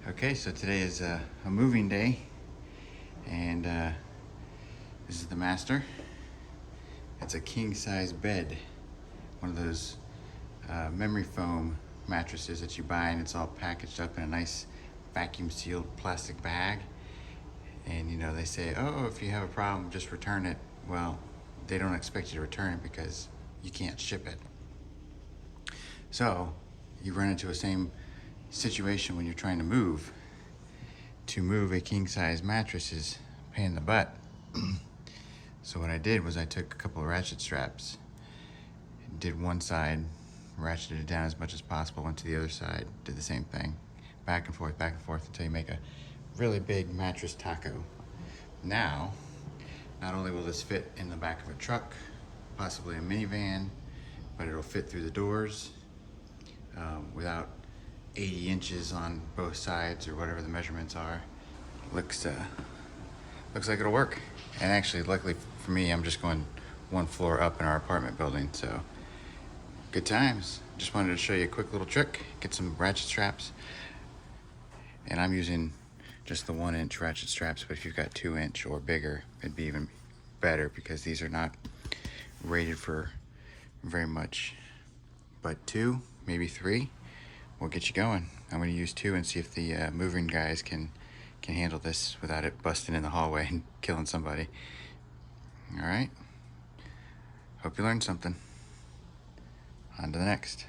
Okay, so today is a moving day, and this is the master. It's a king-size bed, one of those memory foam mattresses that you buy, and it's all packaged up in a nice vacuum-sealed plastic bag. And you know, they say, oh, if you have a problem, just return it. Well, they don't expect you to return it because you can't ship it. So you run into the same situation when you're trying to move. To move a king-size mattress is a pain in the butt. So what I did was I took a couple of ratchet straps, did one side, ratcheted it down as much as possible, went to the other side, did the same thing, back and forth until you make a really big mattress taco. Now, not only will this fit in the back of a truck, possibly a minivan, but it'll fit through the doors without 80 inches on both sides or whatever the measurements are. Looks like it'll work. And actually, luckily for me, I'm just going one floor up in our apartment building, so good times. Just wanted to show you a quick little trick, get some ratchet straps. And I'm using just the 1-inch ratchet straps, but if you've got 2-inch or bigger, it'd be even better because these are not rated for very much, but 2, maybe 3 will get you going. I'm going to use 2 and see if the moving guys can handle this without it busting in the hallway and killing somebody. All right. Hope you learned something. On to the next.